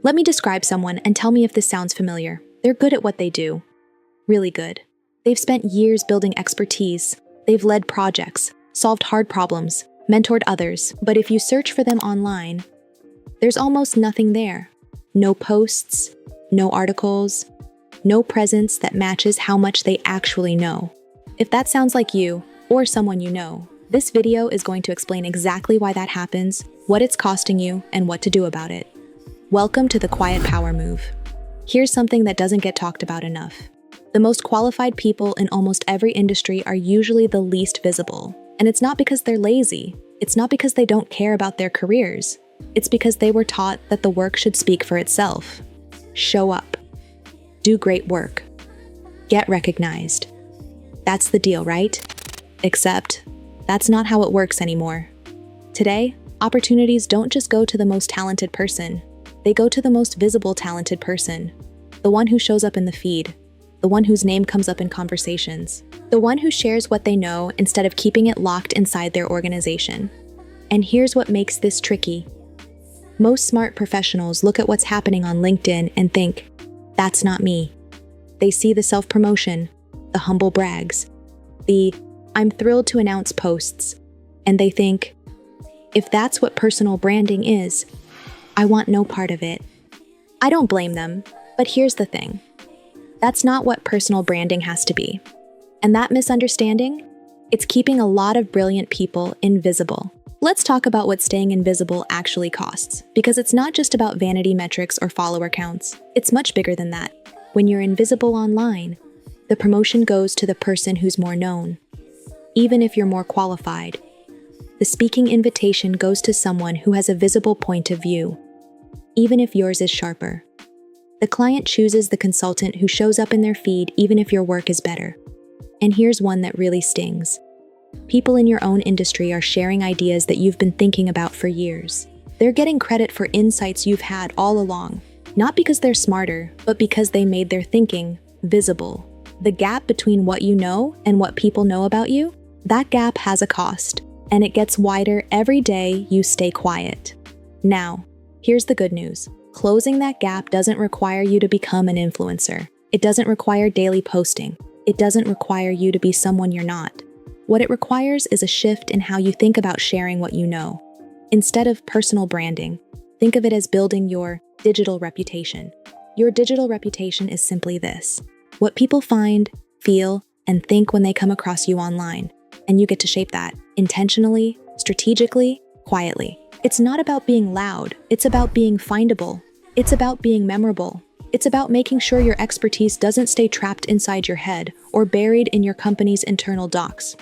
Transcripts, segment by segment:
Let me describe someone and tell me if this sounds familiar. They're good at what they do. Really good. They've spent years building expertise. They've led projects, solved hard problems, mentored others. But if you search for them online, there's almost nothing there. No posts, no articles, no presence that matches how much they actually know. If that sounds like you, or someone you know, this video is going to explain exactly why that happens, what it's costing you, and what to do about it. Welcome to the quiet power move. Here's something that doesn't get talked about enough. The most qualified people in almost every industry are usually the least visible. And it's not because they're lazy. It's not because they don't care about their careers. It's because they were taught that the work should speak for itself. Show up. Do great work. Get recognized. That's the deal, right? Except, that's not how it works anymore. Today, opportunities don't just go to the most talented person. They go to the most visible talented person. The one who shows up in the feed. The one whose name comes up in conversations. The one who shares what they know instead of keeping it locked inside their organization. And here's what makes this tricky. Most smart professionals look at what's happening on LinkedIn and think, that's not me. They see the self-promotion, the humble brags, the I'm thrilled to announce posts, and they think, if that's what personal branding is, I want no part of it. I don't blame them, but here's the thing. That's not what personal branding has to be. And that misunderstanding, it's keeping a lot of brilliant people invisible. Let's talk about what staying invisible actually costs, because it's not just about vanity metrics or follower counts. It's much bigger than that. When you're invisible online, the promotion goes to the person who's more known, even if you're more qualified. The speaking invitation goes to someone who has a visible point of view, even if yours is sharper. The client chooses the consultant who shows up in their feed even if your work is better. And here's one that really stings. People in your own industry are sharing ideas that you've been thinking about for years. They're getting credit for insights you've had all along, not because they're smarter, but because they made their thinking visible. The gap between what you know and what people know about you, that gap has a cost, and it gets wider every day you stay quiet. Now, here's the good news. Closing that gap doesn't require you to become an influencer. It doesn't require daily posting. It doesn't require you to be someone you're not. What it requires is a shift in how you think about sharing what you know. Instead of personal branding, think of it as building your digital reputation. Your digital reputation is simply this: what people find, feel, and think when they come across you online. And you get to shape that intentionally, strategically, quietly. It's not about being loud. It's about being findable. It's about being memorable. It's about making sure your expertise doesn't stay trapped inside your head or buried in your company's internal docs.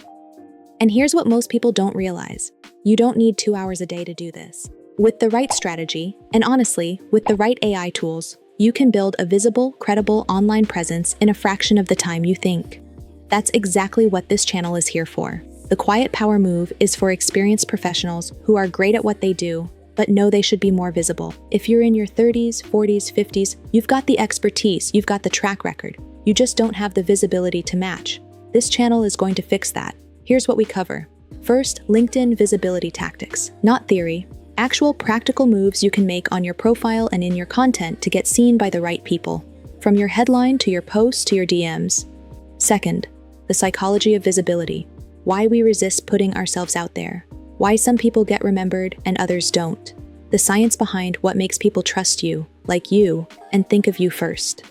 And here's what most people don't realize. You don't need 2 hours a day to do this. With the right strategy, and honestly, with the right AI tools, you can build a visible, credible online presence in a fraction of the time you think. That's exactly what this channel is here for. The Quiet Power Move is for experienced professionals who are great at what they do, but know they should be more visible. If you're in your 30s, 40s, 50s, you've got the expertise, you've got the track record. You just don't have the visibility to match. This channel is going to fix that. Here's what we cover. First, LinkedIn visibility tactics, not theory. Actual practical moves you can make on your profile and in your content to get seen by the right people, from your headline to your posts to your DMs. Second, the psychology of visibility. Why we resist putting ourselves out there. Why some people get remembered and others don't. The science behind what makes people trust you, like you, and think of you first.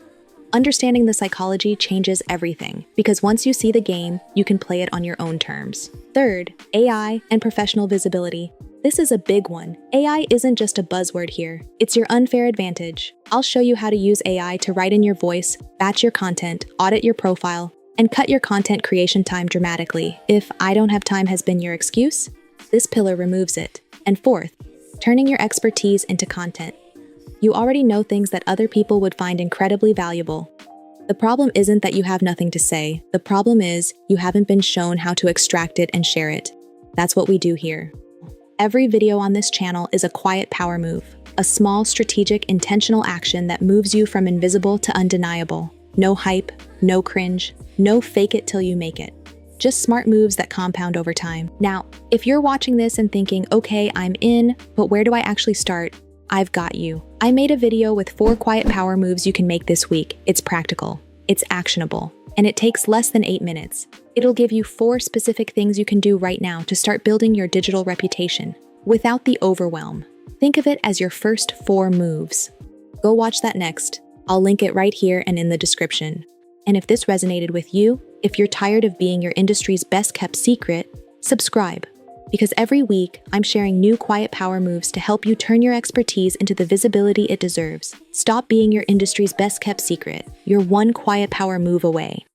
Understanding the psychology changes everything, because once you see the game, you can play it on your own terms. Third, AI and professional visibility. This is a big one. AI isn't just a buzzword here. It's your unfair advantage. I'll show you how to use AI to write in your voice, batch your content, audit your profile, and cut your content creation time dramatically. If I don't have time has been your excuse, this pillar removes it. And fourth, turning your expertise into content. You already know things that other people would find incredibly valuable. The problem isn't that you have nothing to say. The problem is you haven't been shown how to extract it and share it. That's what we do here. Every video on this channel is a quiet power move, a small, strategic, intentional action that moves you from invisible to undeniable. No hype, no cringe, no fake it till you make it. Just smart moves that compound over time. Now, if you're watching this and thinking, okay, I'm in, but where do I actually start? I've got you. I made a video with 4 quiet power moves you can make this week. It's practical, it's actionable, and it takes less than 8 minutes. It'll give you 4 specific things you can do right now to start building your digital reputation without the overwhelm. Think of it as your first 4 moves. Go watch that next. I'll link it right here and in the description. And if this resonated with you, if you're tired of being your industry's best kept secret, subscribe. Because every week, I'm sharing new quiet power moves to help you turn your expertise into the visibility it deserves. Stop being your industry's best kept secret. You're one quiet power move away.